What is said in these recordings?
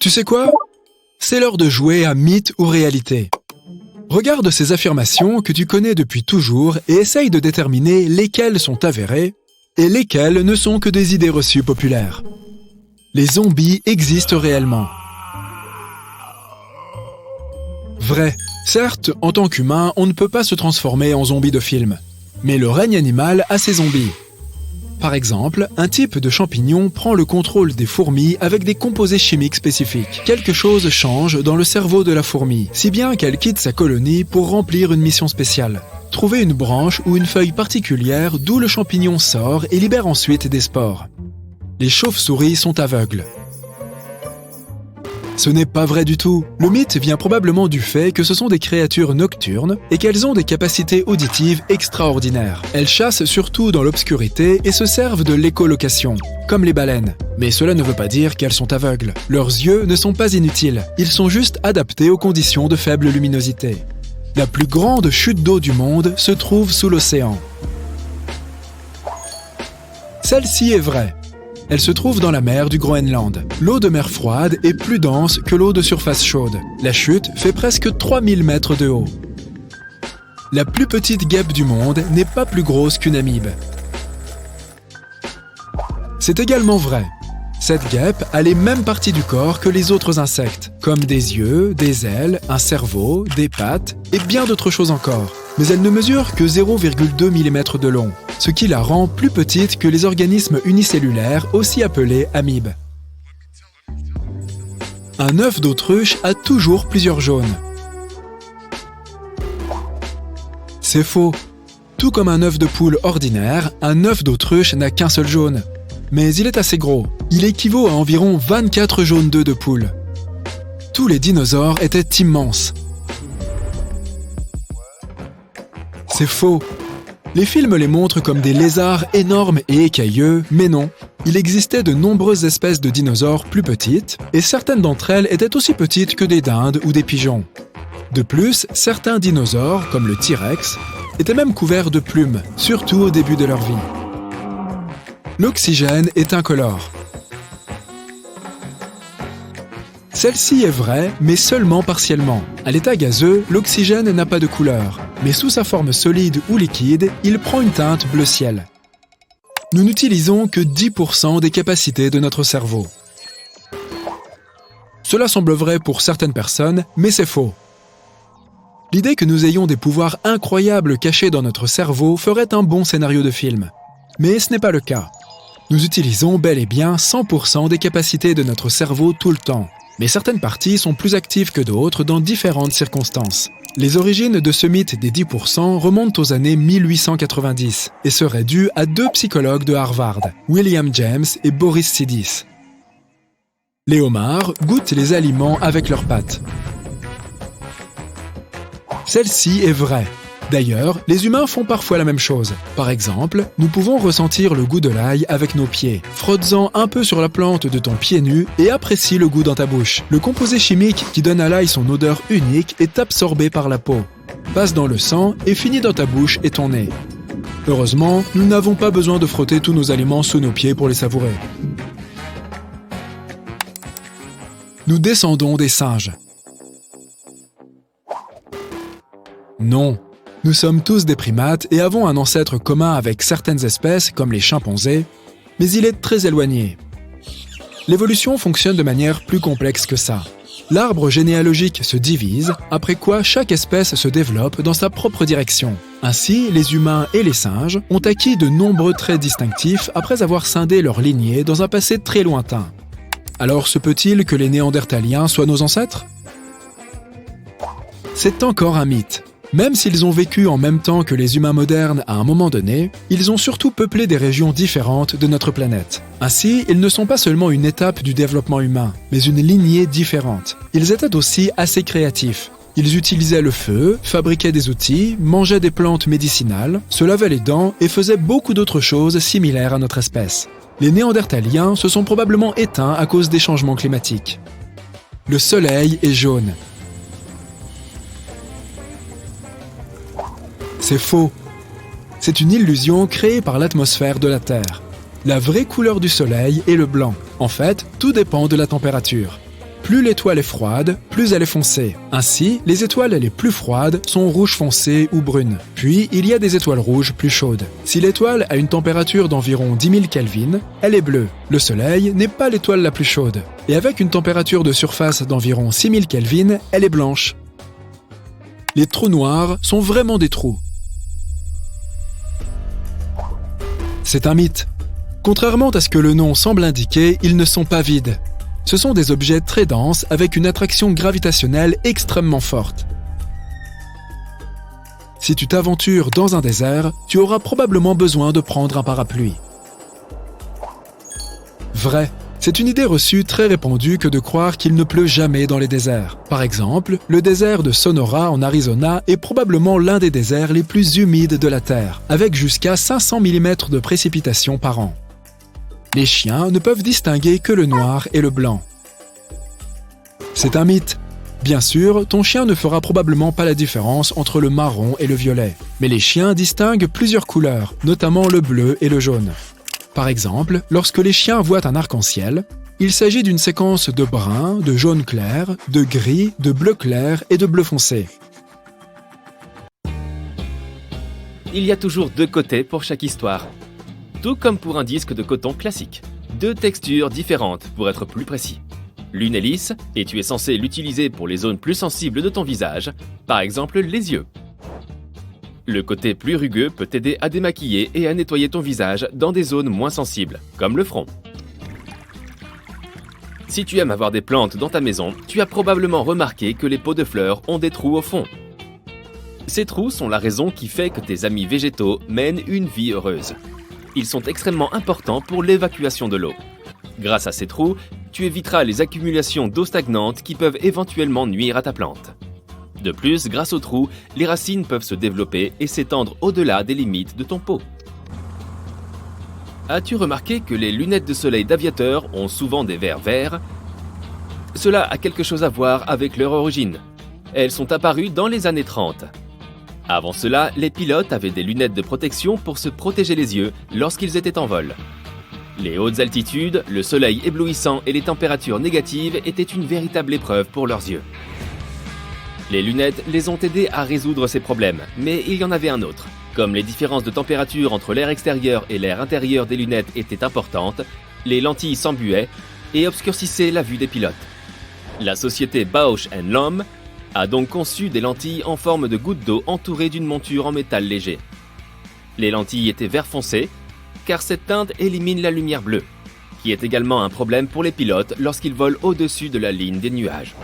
Tu sais quoi? C'est l'heure de jouer à mythe ou réalité. Regarde ces affirmations que tu connais depuis toujours et essaye de déterminer lesquelles sont avérées et lesquelles ne sont que des idées reçues populaires. Les zombies existent réellement. Vrai. Certes, en tant qu'humain, on ne peut pas se transformer en zombie de film. Mais le règne animal a ses zombies. Par exemple, un type de champignon prend le contrôle des fourmis avec des composés chimiques spécifiques. Quelque chose change dans le cerveau de la fourmi, si bien qu'elle quitte sa colonie pour remplir une mission spéciale. Trouver une branche ou une feuille particulière d'où le champignon sort et libère ensuite des spores. Les chauves-souris sont aveugles. Ce n'est pas vrai du tout. Le mythe vient probablement du fait que ce sont des créatures nocturnes et qu'elles ont des capacités auditives extraordinaires. Elles chassent surtout dans l'obscurité et se servent de l'écholocation, comme les baleines. Mais cela ne veut pas dire qu'elles sont aveugles. Leurs yeux ne sont pas inutiles. Ils sont juste adaptés aux conditions de faible luminosité. La plus grande chute d'eau du monde se trouve sous l'océan. Celle-ci est vraie. Elle se trouve dans la mer du Groenland. L'eau de mer froide est plus dense que l'eau de surface chaude. La chute fait presque 3000 mètres de haut. La plus petite guêpe du monde n'est pas plus grosse qu'une amibe. C'est également vrai. Cette guêpe a les mêmes parties du corps que les autres insectes, comme des yeux, des ailes, un cerveau, des pattes et bien d'autres choses encore. Mais elle ne mesure que 0,2 mm de long, ce qui la rend plus petite que les organismes unicellulaires, aussi appelés amibes. Un œuf d'autruche a toujours plusieurs jaunes. C'est faux. Tout comme un œuf de poule ordinaire, un œuf d'autruche n'a qu'un seul jaune. Mais il est assez gros. Il équivaut à environ 24 jaunes d'œufs de poule. Tous les dinosaures étaient immenses. C'est faux. Les films les montrent comme des lézards énormes et écailleux, mais non. Il existait de nombreuses espèces de dinosaures plus petites, et certaines d'entre elles étaient aussi petites que des dindes ou des pigeons. De plus, certains dinosaures, comme le T-Rex, étaient même couverts de plumes, surtout au début de leur vie. L'oxygène est incolore. Celle-ci est vraie, mais seulement partiellement. À l'état gazeux, l'oxygène n'a pas de couleur, mais sous sa forme solide ou liquide, il prend une teinte bleu ciel. Nous n'utilisons que 10% des capacités de notre cerveau. Cela semble vrai pour certaines personnes, mais c'est faux. L'idée que nous ayons des pouvoirs incroyables cachés dans notre cerveau ferait un bon scénario de film. Mais ce n'est pas le cas. Nous utilisons bel et bien 100% des capacités de notre cerveau tout le temps. Mais certaines parties sont plus actives que d'autres dans différentes circonstances. Les origines de ce mythe des 10% remontent aux années 1890 et seraient dues à deux psychologues de Harvard, William James et Boris Sidis. Les homards goûtent les aliments avec leurs pattes. Celle-ci est vraie. D'ailleurs, les humains font parfois la même chose. Par exemple, nous pouvons ressentir le goût de l'ail avec nos pieds. Frotte-en un peu sur la plante de ton pied nu et apprécie le goût dans ta bouche. Le composé chimique qui donne à l'ail son odeur unique est absorbé par la peau, passe dans le sang et finit dans ta bouche et ton nez. Heureusement, nous n'avons pas besoin de frotter tous nos aliments sous nos pieds pour les savourer. Nous descendons des singes. Non. Nous sommes tous des primates et avons un ancêtre commun avec certaines espèces comme les chimpanzés, mais il est très éloigné. L'évolution fonctionne de manière plus complexe que ça. L'arbre généalogique se divise, après quoi chaque espèce se développe dans sa propre direction. Ainsi, les humains et les singes ont acquis de nombreux traits distinctifs après avoir scindé leur lignée dans un passé très lointain. Alors se peut-il que les Néandertaliens soient nos ancêtres? C'est encore un mythe. Même s'ils ont vécu en même temps que les humains modernes à un moment donné, ils ont surtout peuplé des régions différentes de notre planète. Ainsi, ils ne sont pas seulement une étape du développement humain, mais une lignée différente. Ils étaient aussi assez créatifs. Ils utilisaient le feu, fabriquaient des outils, mangeaient des plantes médicinales, se lavaient les dents et faisaient beaucoup d'autres choses similaires à notre espèce. Les Néandertaliens se sont probablement éteints à cause des changements climatiques. Le soleil est jaune. C'est faux. C'est une illusion créée par l'atmosphère de la Terre. La vraie couleur du soleil est le blanc. En fait, tout dépend de la température. Plus l'étoile est froide, plus elle est foncée. Ainsi, les étoiles les plus froides sont rouge foncé ou brunes. Puis, il y a des étoiles rouges plus chaudes. Si l'étoile a une température d'environ 10 000 Kelvin, elle est bleue. Le Soleil n'est pas l'étoile la plus chaude. Et avec une température de surface d'environ 6 000 Kelvin, elle est blanche. Les trous noirs sont vraiment des trous. C'est un mythe. Contrairement à ce que le nom semble indiquer, ils ne sont pas vides. Ce sont des objets très denses avec une attraction gravitationnelle extrêmement forte. Si tu t'aventures dans un désert, tu auras probablement besoin de prendre un parapluie. Vrai. C'est une idée reçue très répandue que de croire qu'il ne pleut jamais dans les déserts. Par exemple, le désert de Sonora en Arizona est probablement l'un des déserts les plus humides de la Terre, avec jusqu'à 500 mm de précipitations par an. Les chiens ne peuvent distinguer que le noir et le blanc. C'est un mythe. Bien sûr, ton chien ne fera probablement pas la différence entre le marron et le violet. Mais les chiens distinguent plusieurs couleurs, notamment le bleu et le jaune. Par exemple, lorsque les chiens voient un arc-en-ciel, il s'agit d'une séquence de brun, de jaune clair, de gris, de bleu clair et de bleu foncé. Il y a toujours deux côtés pour chaque histoire. Tout comme pour un disque de coton classique. Deux textures différentes pour être plus précis. L'une est lisse et tu es censé l'utiliser pour les zones plus sensibles de ton visage, par exemple les yeux. Le côté plus rugueux peut t'aider à démaquiller et à nettoyer ton visage dans des zones moins sensibles, comme le front. Si tu aimes avoir des plantes dans ta maison, tu as probablement remarqué que les pots de fleurs ont des trous au fond. Ces trous sont la raison qui fait que tes amis végétaux mènent une vie heureuse. Ils sont extrêmement importants pour l'évacuation de l'eau. Grâce à ces trous, tu éviteras les accumulations d'eau stagnante qui peuvent éventuellement nuire à ta plante. De plus, grâce aux trous, les racines peuvent se développer et s'étendre au-delà des limites de ton pot. As-tu remarqué que les lunettes de soleil d'aviateurs ont souvent des verres verts ? Cela a quelque chose à voir avec leur origine. Elles sont apparues dans les années 30. Avant cela, les pilotes avaient des lunettes de protection pour se protéger les yeux lorsqu'ils étaient en vol. Les hautes altitudes, le soleil éblouissant et les températures négatives étaient une véritable épreuve pour leurs yeux. Les lunettes les ont aidés à résoudre ces problèmes, mais il y en avait un autre. Comme les différences de température entre l'air extérieur et l'air intérieur des lunettes étaient importantes, les lentilles s'embuaient et obscurcissaient la vue des pilotes. La société Bausch & Lomb a donc conçu des lentilles en forme de gouttes d'eau entourées d'une monture en métal léger. Les lentilles étaient vert foncé, car cette teinte élimine la lumière bleue, qui est également un problème pour les pilotes lorsqu'ils volent au-dessus de la ligne des nuages.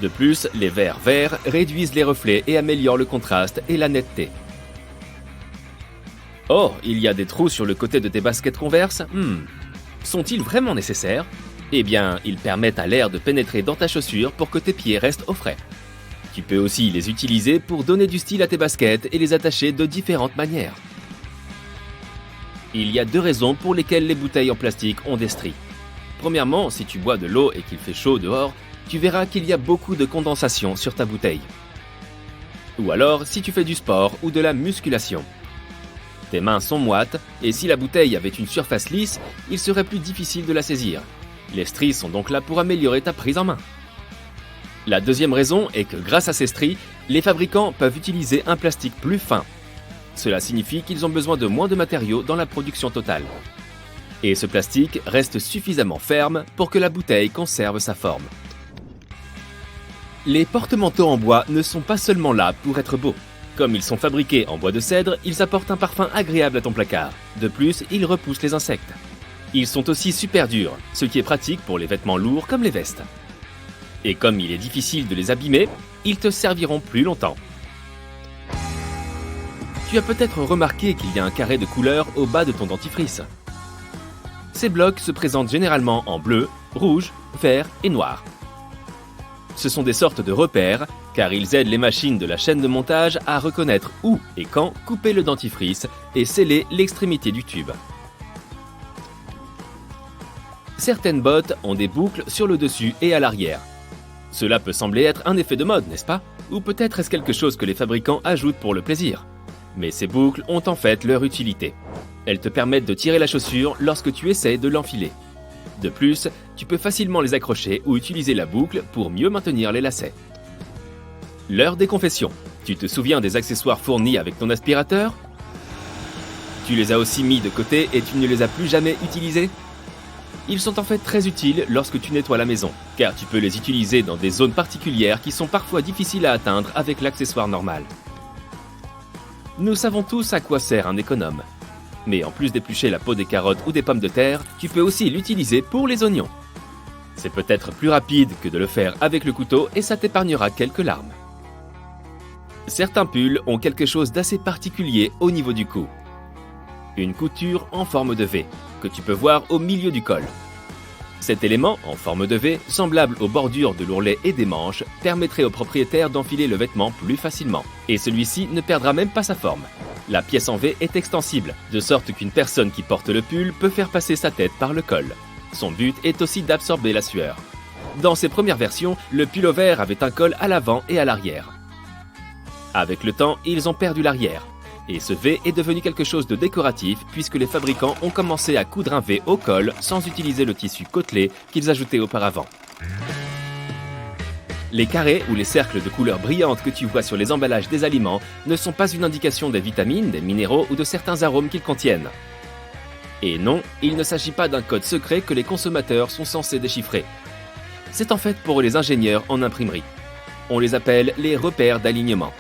De plus, les verres verts réduisent les reflets et améliorent le contraste et la netteté. Oh, il y a des trous sur le côté de tes baskets Converse ? Sont-ils vraiment nécessaires ? Eh bien, ils permettent à l'air de pénétrer dans ta chaussure pour que tes pieds restent au frais. Tu peux aussi les utiliser pour donner du style à tes baskets et les attacher de différentes manières. Il y a deux raisons pour lesquelles les bouteilles en plastique ont des stries. Premièrement, si tu bois de l'eau et qu'il fait chaud dehors, tu verras qu'il y a beaucoup de condensation sur ta bouteille. Ou alors si tu fais du sport ou de la musculation. Tes mains sont moites et si la bouteille avait une surface lisse, il serait plus difficile de la saisir. Les stries sont donc là pour améliorer ta prise en main. La deuxième raison est que grâce à ces stries, les fabricants peuvent utiliser un plastique plus fin. Cela signifie qu'ils ont besoin de moins de matériaux dans la production totale. Et ce plastique reste suffisamment ferme pour que la bouteille conserve sa forme. Les porte-manteaux en bois ne sont pas seulement là pour être beaux. Comme ils sont fabriqués en bois de cèdre, ils apportent un parfum agréable à ton placard. De plus, ils repoussent les insectes. Ils sont aussi super durs, ce qui est pratique pour les vêtements lourds comme les vestes. Et comme il est difficile de les abîmer, ils te serviront plus longtemps. Tu as peut-être remarqué qu'il y a un carré de couleur au bas de ton dentifrice. Ces blocs se présentent généralement en bleu, rouge, vert et noir. Ce sont des sortes de repères, car ils aident les machines de la chaîne de montage à reconnaître où et quand couper le dentifrice et sceller l'extrémité du tube. Certaines bottes ont des boucles sur le dessus et à l'arrière. Cela peut sembler être un effet de mode, n'est-ce pas ? Ou peut-être est-ce quelque chose que les fabricants ajoutent pour le plaisir. Mais ces boucles ont en fait leur utilité. Elles te permettent de tirer la chaussure lorsque tu essaies de l'enfiler. De plus, tu peux facilement les accrocher ou utiliser la boucle pour mieux maintenir les lacets. L'heure des confessions. Tu te souviens des accessoires fournis avec ton aspirateur? Tu les as aussi mis de côté et tu ne les as plus jamais utilisés? Ils sont en fait très utiles lorsque tu nettoies la maison, car tu peux les utiliser dans des zones particulières qui sont parfois difficiles à atteindre avec l'accessoire normal. Nous savons tous à quoi sert un économe. Mais en plus d'éplucher la peau des carottes ou des pommes de terre, tu peux aussi l'utiliser pour les oignons. C'est peut-être plus rapide que de le faire avec le couteau et ça t'épargnera quelques larmes. Certains pulls ont quelque chose d'assez particulier au niveau du cou. Une couture en forme de V, que tu peux voir au milieu du col. Cet élément, en forme de V, semblable aux bordures de l'ourlet et des manches, permettrait au propriétaire d'enfiler le vêtement plus facilement. Et celui-ci ne perdra même pas sa forme. La pièce en V est extensible, de sorte qu'une personne qui porte le pull peut faire passer sa tête par le col. Son but est aussi d'absorber la sueur. Dans ses premières versions, le pull-over avait un col à l'avant et à l'arrière. Avec le temps, ils ont perdu l'arrière. Et ce V est devenu quelque chose de décoratif puisque les fabricants ont commencé à coudre un V au col sans utiliser le tissu côtelé qu'ils ajoutaient auparavant. Les carrés ou les cercles de couleurs brillantes que tu vois sur les emballages des aliments ne sont pas une indication des vitamines, des minéraux ou de certains arômes qu'ils contiennent. Et non, il ne s'agit pas d'un code secret que les consommateurs sont censés déchiffrer. C'est en fait pour les ingénieurs en imprimerie. On les appelle les repères d'alignement.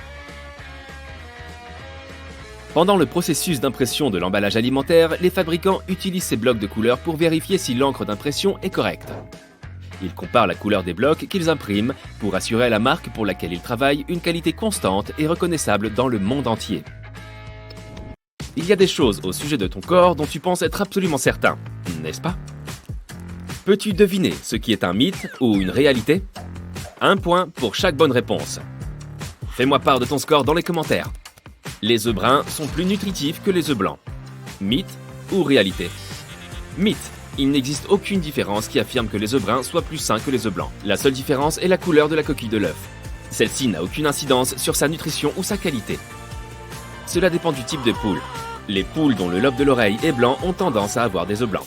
Pendant le processus d'impression de l'emballage alimentaire, les fabricants utilisent ces blocs de couleurs pour vérifier si l'encre d'impression est correcte. Ils comparent la couleur des blocs qu'ils impriment pour assurer à la marque pour laquelle ils travaillent une qualité constante et reconnaissable dans le monde entier. Il y a des choses au sujet de ton corps dont tu penses être absolument certain, n'est-ce pas? Peux-tu deviner ce qui est un mythe ou une réalité? 1 point pour chaque bonne réponse. Fais-moi part de ton score dans les commentaires. Les œufs bruns sont plus nutritifs que les œufs blancs. Mythe ou réalité? Mythe. Il n'existe aucune différence qui affirme que les œufs bruns soient plus sains que les œufs blancs. La seule différence est la couleur de la coquille de l'œuf. Celle-ci n'a aucune incidence sur sa nutrition ou sa qualité. Cela dépend du type de poule. Les poules dont le lobe de l'oreille est blanc ont tendance à avoir des œufs blancs.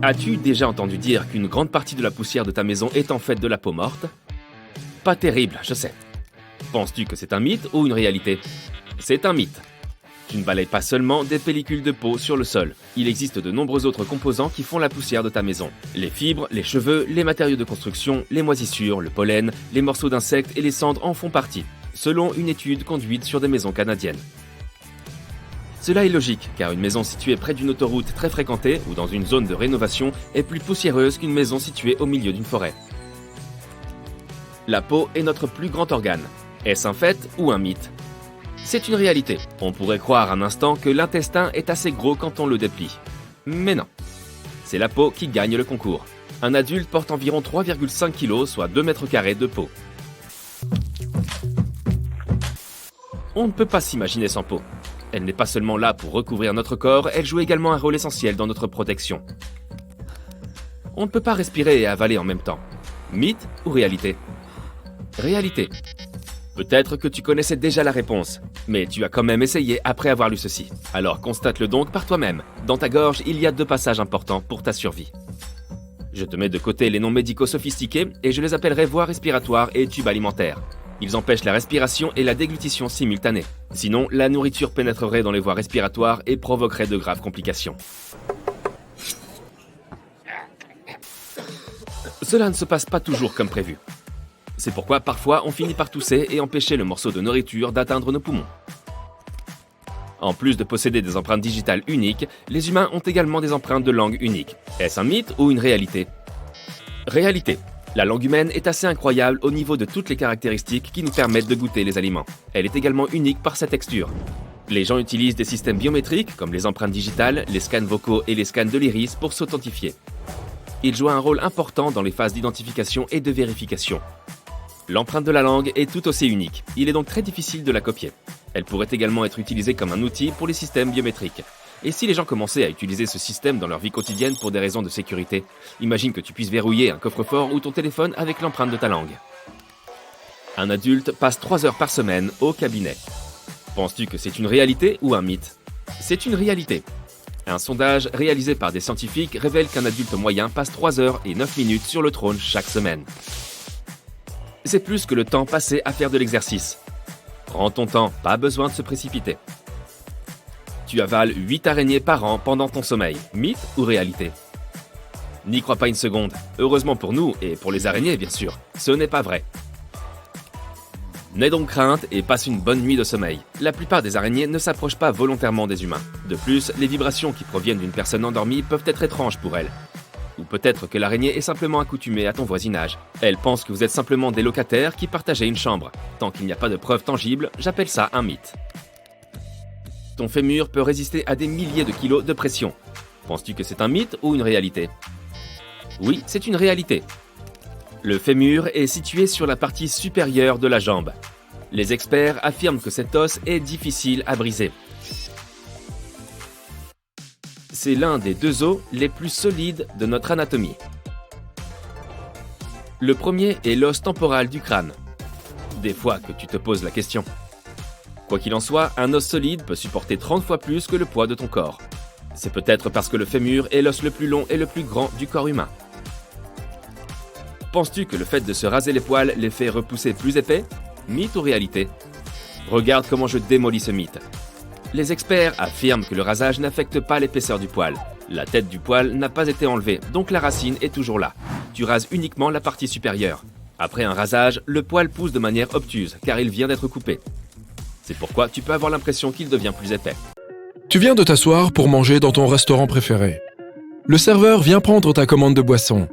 As-tu déjà entendu dire qu'une grande partie de la poussière de ta maison est en fait de la peau morte? Pas terrible, je sais. Penses-tu que c'est un mythe ou une réalité? C'est un mythe. Tu ne balayes pas seulement des pellicules de peau sur le sol. Il existe de nombreux autres composants qui font la poussière de ta maison. Les fibres, les cheveux, les matériaux de construction, les moisissures, le pollen, les morceaux d'insectes et les cendres en font partie, selon une étude conduite sur des maisons canadiennes. Cela est logique, car une maison située près d'une autoroute très fréquentée ou dans une zone de rénovation est plus poussiéreuse qu'une maison située au milieu d'une forêt. La peau est notre plus grand organe. Est-ce un fait ou un mythe? C'est une réalité. On pourrait croire un instant que l'intestin est assez gros quand on le déplie. Mais non. C'est la peau qui gagne le concours. Un adulte porte environ 3,5 kg, soit 2 mètres carrés de peau. On ne peut pas s'imaginer sans peau. Elle n'est pas seulement là pour recouvrir notre corps, elle joue également un rôle essentiel dans notre protection. On ne peut pas respirer et avaler en même temps. Mythe ou réalité? Réalité. Peut-être que tu connaissais déjà la réponse, mais tu as quand même essayé après avoir lu ceci. Alors constate-le donc par toi-même. Dans ta gorge, il y a 2 passages importants pour ta survie. Je te mets de côté les noms médicaux sophistiqués et je les appellerai voies respiratoires et tubes alimentaires. Ils empêchent la respiration et la déglutition simultanée. Sinon, la nourriture pénétrerait dans les voies respiratoires et provoquerait de graves complications. Cela ne se passe pas toujours comme prévu. C'est pourquoi parfois on finit par tousser et empêcher le morceau de nourriture d'atteindre nos poumons. En plus de posséder des empreintes digitales uniques, les humains ont également des empreintes de langue uniques. Est-ce un mythe ou une réalité? Réalité. La langue humaine est assez incroyable au niveau de toutes les caractéristiques qui nous permettent de goûter les aliments. Elle est également unique par sa texture. Les gens utilisent des systèmes biométriques comme les empreintes digitales, les scans vocaux et les scans de l'iris pour s'authentifier. Ils jouent un rôle important dans les phases d'identification et de vérification. L'empreinte de la langue est tout aussi unique. Il est donc très difficile de la copier. Elle pourrait également être utilisée comme un outil pour les systèmes biométriques. Et si les gens commençaient à utiliser ce système dans leur vie quotidienne pour des raisons de sécurité, imagine que tu puisses verrouiller un coffre-fort ou ton téléphone avec l'empreinte de ta langue. Un adulte passe 3 heures par semaine au cabinet. Penses-tu que c'est une réalité ou un mythe? C'est une réalité. Un sondage réalisé par des scientifiques révèle qu'un adulte moyen passe 3 heures et 9 minutes sur le trône chaque semaine. C'est plus que le temps passé à faire de l'exercice. Prends ton temps, pas besoin de se précipiter. Tu avales 8 araignées par an pendant ton sommeil, mythe ou réalité? N'y crois pas une seconde. Heureusement pour nous, et pour les araignées bien sûr, ce n'est pas vrai. N'aie donc crainte et passe une bonne nuit de sommeil. La plupart des araignées ne s'approchent pas volontairement des humains. De plus, les vibrations qui proviennent d'une personne endormie peuvent être étranges pour elle. Ou peut-être que l'araignée est simplement accoutumée à ton voisinage. Elle pense que vous êtes simplement des locataires qui partageaient une chambre. Tant qu'il n'y a pas de preuves tangibles, j'appelle ça un mythe. Ton fémur peut résister à des milliers de kilos de pression. Penses-tu que c'est un mythe ou une réalité? Oui, c'est une réalité. Le fémur est situé sur la partie supérieure de la jambe. Les experts affirment que cet os est difficile à briser. C'est l'un des 2 os les plus solides de notre anatomie. Le premier est l'os temporal du crâne. Des fois que tu te poses la question. Quoi qu'il en soit, un os solide peut supporter 30 fois plus que le poids de ton corps. C'est peut-être parce que le fémur est l'os le plus long et le plus grand du corps humain. Penses-tu que le fait de se raser les poils les fait repousser plus épais? Mythe ou réalité? Regarde comment je démolis ce mythe. Les experts affirment que le rasage n'affecte pas l'épaisseur du poil. La tête du poil n'a pas été enlevée, donc la racine est toujours là. Tu rases uniquement la partie supérieure. Après un rasage, le poil pousse de manière obtuse, car il vient d'être coupé. C'est pourquoi tu peux avoir l'impression qu'il devient plus épais. Tu viens de t'asseoir pour manger dans ton restaurant préféré. Le serveur vient prendre ta commande de boisson.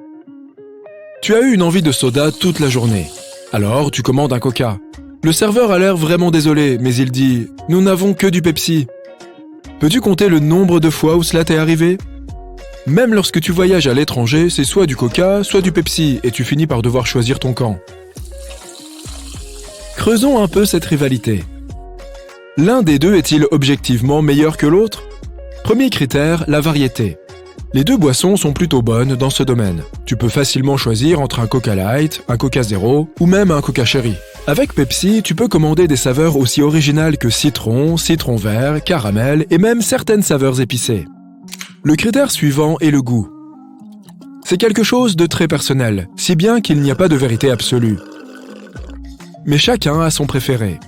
Tu as eu une envie de soda toute la journée. Alors, tu commandes un Coca. Le serveur a l'air vraiment désolé, mais il dit « Nous n'avons que du Pepsi ». Peux-tu compter le nombre de fois où cela t'est arrivé? Même lorsque tu voyages à l'étranger, c'est soit du Coca, soit du Pepsi, et tu finis par devoir choisir ton camp. Creusons un peu cette rivalité. L'un des deux est-il objectivement meilleur que l'autre? Premier critère, la variété. Les 2 boissons sont plutôt bonnes dans ce domaine. Tu peux facilement choisir entre un Coca Light, un Coca Zero ou même un Coca Cherry. Avec Pepsi, tu peux commander des saveurs aussi originales que citron, citron vert, caramel et même certaines saveurs épicées. Le critère suivant est le goût. C'est quelque chose de très personnel, si bien qu'il n'y a pas de vérité absolue. Mais chacun a son préféré.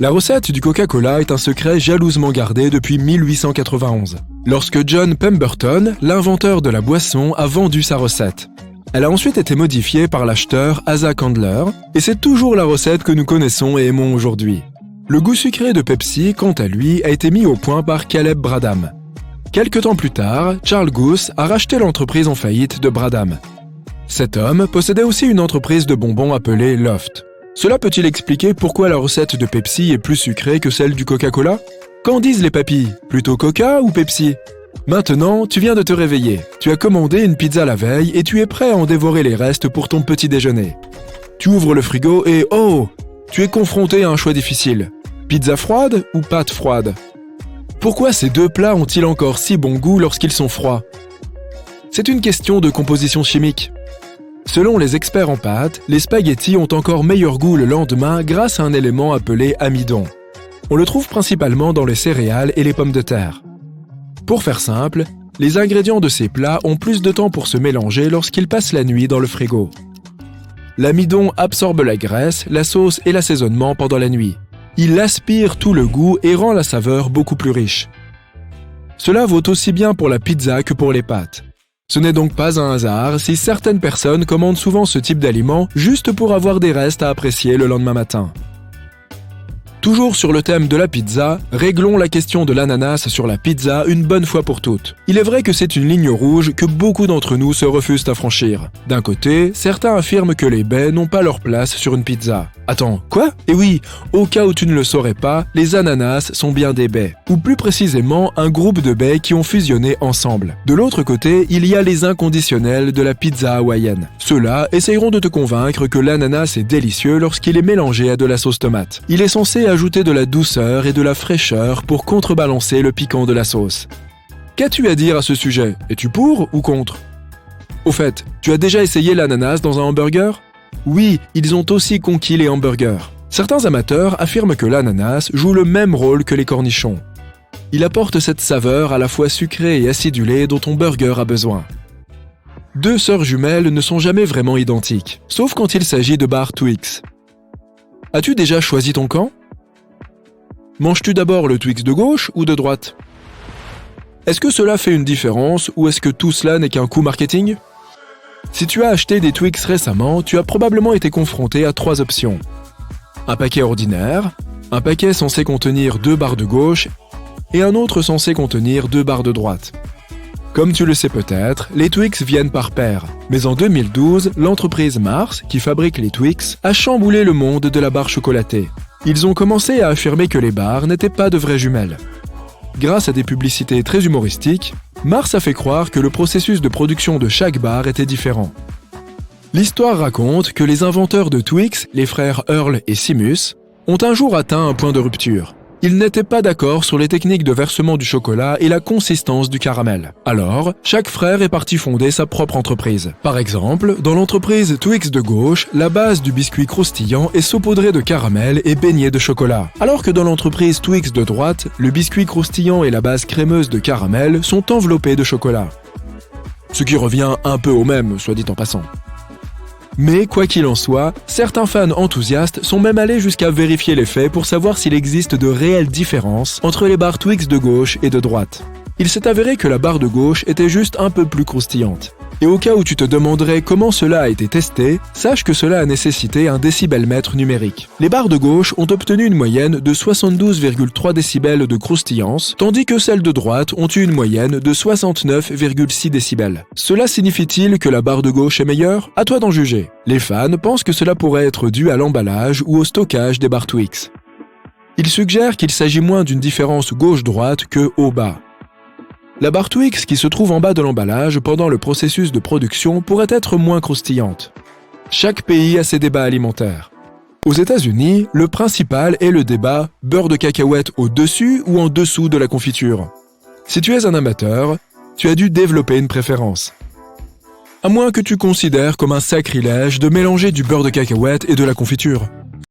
La recette du Coca-Cola est un secret jalousement gardé depuis 1891, lorsque John Pemberton, l'inventeur de la boisson, a vendu sa recette. Elle a ensuite été modifiée par l'acheteur Asa Candler, et c'est toujours la recette que nous connaissons et aimons aujourd'hui. Le goût sucré de Pepsi, quant à lui, a été mis au point par Caleb Bradham. Quelque temps plus tard, Charles Goose a racheté l'entreprise en faillite de Bradham. Cet homme possédait aussi une entreprise de bonbons appelée Loft. Cela peut-il expliquer pourquoi la recette de Pepsi est plus sucrée que celle du Coca-Cola? Qu'en disent les papys? Plutôt Coca ou Pepsi? Maintenant, tu viens de te réveiller. Tu as commandé une pizza la veille et tu es prêt à en dévorer les restes pour ton petit déjeuner. Tu ouvres le frigo et oh! Tu es confronté à un choix difficile. Pizza froide ou pâte froide? Pourquoi ces 2 plats ont-ils encore si bon goût lorsqu'ils sont froids? C'est une question de composition chimique. Selon les experts en pâtes, les spaghettis ont encore meilleur goût le lendemain grâce à un élément appelé amidon. On le trouve principalement dans les céréales et les pommes de terre. Pour faire simple, les ingrédients de ces plats ont plus de temps pour se mélanger lorsqu'ils passent la nuit dans le frigo. L'amidon absorbe la graisse, la sauce et l'assaisonnement pendant la nuit. Il aspire tout le goût et rend la saveur beaucoup plus riche. Cela vaut aussi bien pour la pizza que pour les pâtes. Ce n'est donc pas un hasard si certaines personnes commandent souvent ce type d'aliment juste pour avoir des restes à apprécier le lendemain matin. Toujours sur le thème de la pizza, réglons la question de l'ananas sur la pizza une bonne fois pour toutes. Il est vrai que c'est une ligne rouge que beaucoup d'entre nous se refusent à franchir. D'un côté, certains affirment que les baies n'ont pas leur place sur une pizza. Attends, quoi? Eh oui, au cas où tu ne le saurais pas, les ananas sont bien des baies. Ou plus précisément, un groupe de baies qui ont fusionné ensemble. De l'autre côté, il y a les inconditionnels de la pizza hawaïenne. Ceux-là essayeront de te convaincre que l'ananas est délicieux lorsqu'il est mélangé à de la sauce tomate. Il est censé ajouter de la douceur et de la fraîcheur pour contrebalancer le piquant de la sauce. Qu'as-tu à dire à ce sujet? Es-tu pour ou contre? Au fait, tu as déjà essayé l'ananas dans un hamburger? Oui, ils ont aussi conquis les hamburgers. Certains amateurs affirment que l'ananas joue le même rôle que les cornichons. Il apporte cette saveur à la fois sucrée et acidulée dont ton burger a besoin. Deux sœurs jumelles ne sont jamais vraiment identiques, sauf quand il s'agit de barres Twix. As-tu déjà choisi ton camp? Manges-tu d'abord le Twix de gauche ou de droite? Est-ce que cela fait une différence ou est-ce que tout cela n'est qu'un coup marketing? Si tu as acheté des Twix récemment, tu as probablement été confronté à 3 options. Un paquet ordinaire, un paquet censé contenir 2 barres de gauche et un autre censé contenir 2 barres de droite. Comme tu le sais peut-être, les Twix viennent par paires. Mais en 2012, l'entreprise Mars, qui fabrique les Twix, a chamboulé le monde de la barre chocolatée. Ils ont commencé à affirmer que les barres n'étaient pas de vraies jumelles. Grâce à des publicités très humoristiques, Mars a fait croire que le processus de production de chaque barre était différent. L'histoire raconte que les inventeurs de Twix, les frères Earl et Seamus, ont un jour atteint un point de rupture. Ils n'étaient pas d'accord sur les techniques de versement du chocolat et la consistance du caramel. Alors, chaque frère est parti fonder sa propre entreprise. Par exemple, dans l'entreprise Twix de gauche, la base du biscuit croustillant est saupoudrée de caramel et baignée de chocolat. Alors que dans l'entreprise Twix de droite, le biscuit croustillant et la base crémeuse de caramel sont enveloppés de chocolat. Ce qui revient un peu au même, soit dit en passant. Mais, quoi qu'il en soit, certains fans enthousiastes sont même allés jusqu'à vérifier les faits pour savoir s'il existe de réelles différences entre les barres Twix de gauche et de droite. Il s'est avéré que la barre de gauche était juste un peu plus croustillante. Et au cas où tu te demanderais comment cela a été testé, sache que cela a nécessité un décibelmètre numérique. Les barres de gauche ont obtenu une moyenne de 72,3 décibels de croustillance, tandis que celles de droite ont eu une moyenne de 69,6 décibels. Cela signifie-t-il que la barre de gauche est meilleure? À toi d'en juger. Les fans pensent que cela pourrait être dû à l'emballage ou au stockage des barres Twix. Ils suggèrent qu'il s'agit moins d'une différence gauche-droite que haut-bas. La barre Twix qui se trouve en bas de l'emballage pendant le processus de production pourrait être moins croustillante. Chaque pays a ses débats alimentaires. Aux États-Unis, le principal est le débat beurre de cacahuète au-dessus ou en dessous de la confiture. Si tu es un amateur, tu as dû développer une préférence. À moins que tu considères comme un sacrilège de mélanger du beurre de cacahuète et de la confiture.